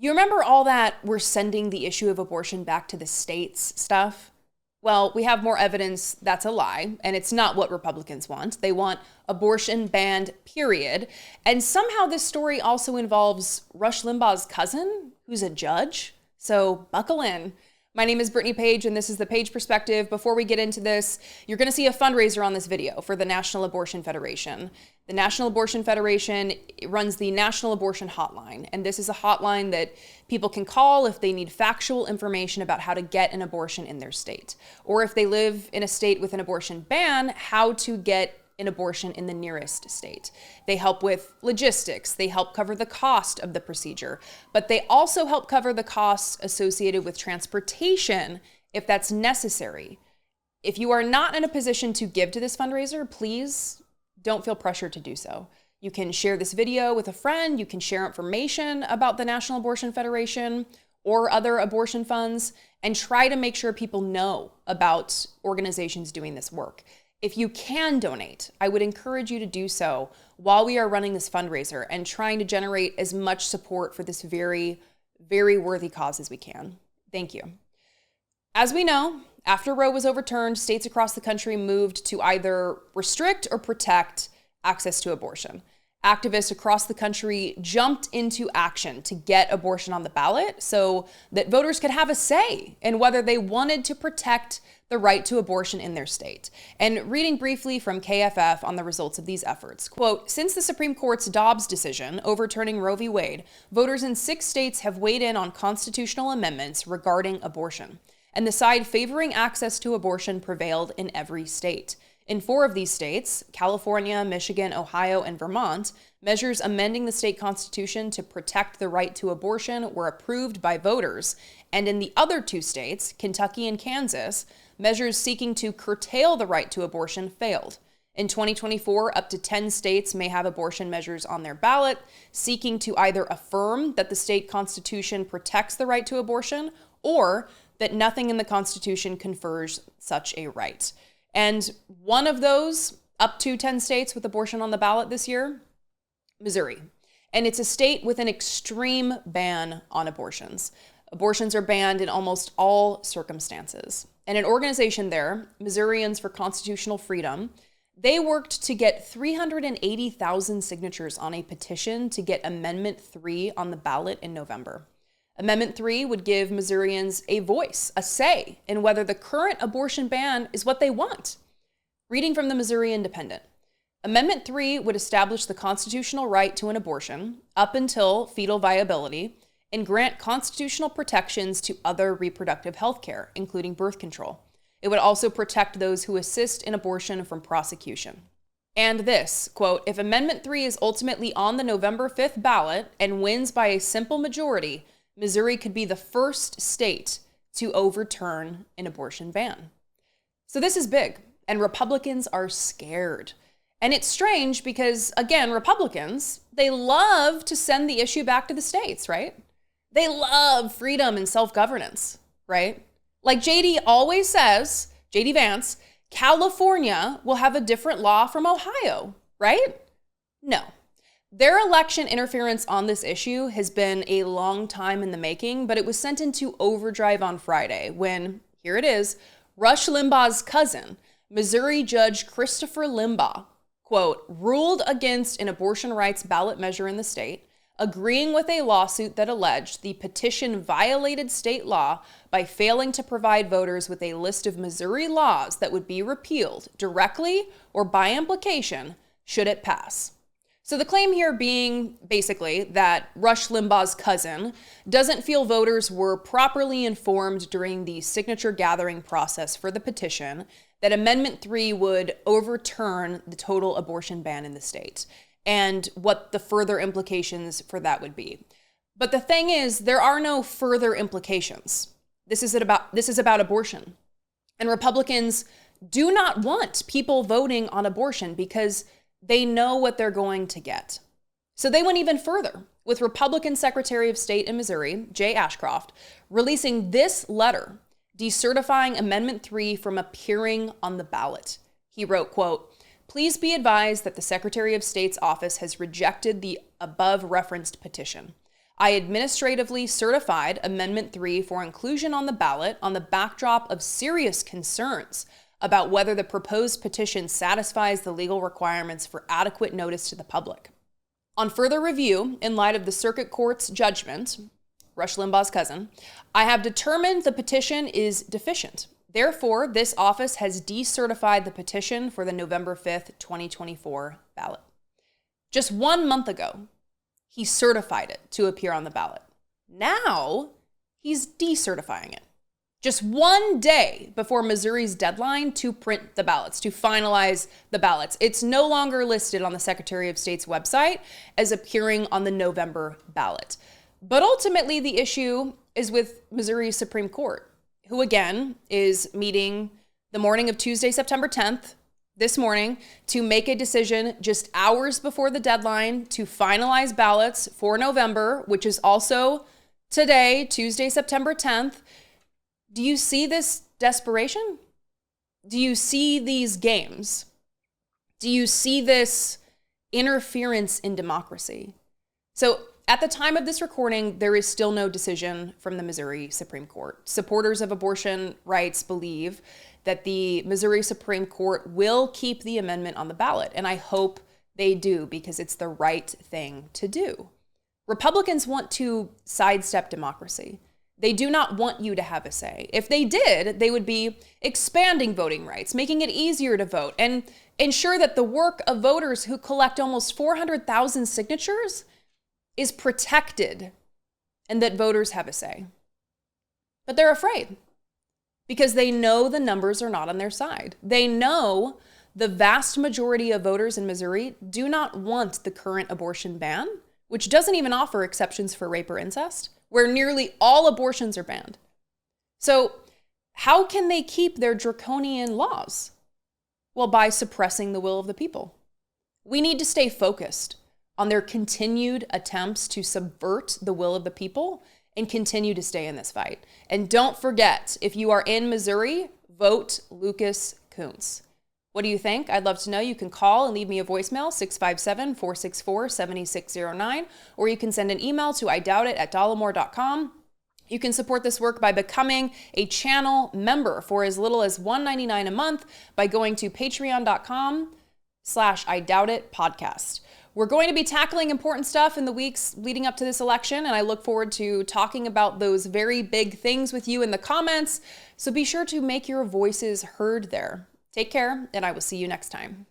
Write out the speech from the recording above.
You remember all that "we're sending the issue of abortion back to the states" stuff? Well, we have more evidence that's a lie, and it's not what Republicans want. They want abortion banned, period. And somehow this story also involves Rush Limbaugh's cousin, who's a judge. So buckle in. My name is Brittany Page, and this is the Page Perspective. Before we get into this, you're going to see a fundraiser on this video for the National Abortion Federation. The National Abortion Federation runs the National Abortion Hotline, and this is a hotline that people can call if they need factual information about how to get an abortion in their state, or if they live in a state with an abortion ban, how to get an abortion in the nearest state. They help with logistics. They help cover the cost of the procedure, but they also help cover the costs associated with transportation if that's necessary. If you are not in a position to give to this fundraiser, please don't feel pressured to do so. You can share this video with a friend. You can share information about the National Abortion Federation or other abortion funds and try to make sure people know about organizations doing this work. If you can donate, I would encourage you to do so while we are running this fundraiser and trying to generate as much support for this very, very worthy cause as we can. Thank you. As we know, after Roe was overturned, states across the country moved to either restrict or protect access to abortion. Activists across the country jumped into action to get abortion on the ballot so that voters could have a say in whether they wanted to protect the right to abortion in their state. And reading briefly from KFF on the results of these efforts, quote, "Since the Supreme Court's Dobbs decision overturning Roe v. Wade, voters in 6 states have weighed in on constitutional amendments regarding abortion. And the side favoring access to abortion prevailed in every state. In 4 of these states, California, Michigan, Ohio, and Vermont, measures amending the state constitution to protect the right to abortion were approved by voters. And in the other 2 states, Kentucky and Kansas, measures seeking to curtail the right to abortion failed. In 2024, up to 10 states may have abortion measures on their ballot, seeking to either affirm that the state constitution protects the right to abortion or that nothing in the Constitution confers such a right." And one of those, up to 10 states with abortion on the ballot this year, Missouri. And it's a state with an extreme ban on abortions. Abortions are banned in almost all circumstances. And an organization there, Missourians for Constitutional Freedom, they worked to get 380,000 signatures on a petition to get Amendment 3 on the ballot in November. Amendment 3 would give Missourians a voice, a say in whether the current abortion ban is what they want. Reading from the Missouri Independent, Amendment 3 would establish the constitutional right to an abortion up until fetal viability and grant constitutional protections to other reproductive health care, including birth control. It would also protect those who assist in abortion from prosecution. And this, quote, "If Amendment 3 is ultimately on the November 5th ballot and wins by a simple majority, Missouri could be the first state to overturn an abortion ban." So this is big, and Republicans are scared. And it's strange because, again, Republicans, they love to send the issue back to the states, right? They love freedom and self-governance, right? Like JD always says, JD Vance, California will have a different law from Ohio, right? No. Their election interference on this issue has been a long time in the making, but it was sent into overdrive on Friday when, here it is, Rush Limbaugh's cousin, Missouri Judge Christopher Limbaugh, quote, ruled against an abortion rights ballot measure in the state, agreeing with a lawsuit that alleged the petition violated state law by failing to provide voters with a list of Missouri laws that would be repealed directly or by implication should it pass. So the claim here being basically that Rush Limbaugh's cousin doesn't feel voters were properly informed during the signature gathering process for the petition, that Amendment 3 would overturn the total abortion ban in the state, and what the further implications for that would be. But the thing is, there are no further implications. This is about abortion. And Republicans do not want people voting on abortion because they know what they're going to get. So they went even further, with Republican Secretary of State in Missouri, Jay Ashcroft, releasing this letter decertifying Amendment 3 from appearing on the ballot. He wrote, quote, "Please be advised that the Secretary of State's office has rejected the above referenced petition. I administratively certified Amendment 3 for inclusion on the ballot on the backdrop of serious concerns about whether the proposed petition satisfies the legal requirements for adequate notice to the public. On further review, in light of the Circuit Court's judgment, Rush Limbaugh's cousin, I have determined the petition is deficient. Therefore, this office has decertified the petition for the November 5th, 2024 ballot. Just 1 month ago, he certified it to appear on the ballot. Now, he's decertifying it. Just 1 day before Missouri's deadline to print the ballots, to finalize the ballots. It's no longer listed on the Secretary of State's website as appearing on the November ballot. But ultimately, the issue is with Missouri's Supreme Court, who again is meeting the morning of Tuesday, September 10th, this morning, to make a decision just hours before the deadline to finalize ballots for November, which is also today, Tuesday, September 10th. Do you see this desperation? Do you see these games? Do you see this interference in democracy? So at the time of this recording, there is still no decision from the Missouri Supreme Court. Supporters of abortion rights believe that the Missouri Supreme Court will keep the amendment on the ballot, and I hope they do because it's the right thing to do. Republicans want to sidestep democracy. They do not want you to have a say. If they did, they would be expanding voting rights, making it easier to vote, and ensure that the work of voters who collect almost 400,000 signatures is protected and that voters have a say. But they're afraid because they know the numbers are not on their side. They know the vast majority of voters in Missouri do not want the current abortion ban, which doesn't even offer exceptions for rape or incest, where nearly all abortions are banned. So how can they keep their draconian laws? Well, by suppressing the will of the people. We need to stay focused on their continued attempts to subvert the will of the people and continue to stay in this fight. And don't forget, if you are in Missouri, vote Lucas Kunce. What do you think? I'd love to know. You can call and leave me a voicemail, 657-464-7609, or you can send an email to idoubitit@dollemore.com. You can support this work by becoming a channel member for as little as $1.99 a month by going to patreon.com/IDoubtItPodcast. We're going to be tackling important stuff in the weeks leading up to this election, and I look forward to talking about those very big things with you in the comments. So be sure to make your voices heard there. Take care, and I will see you next time.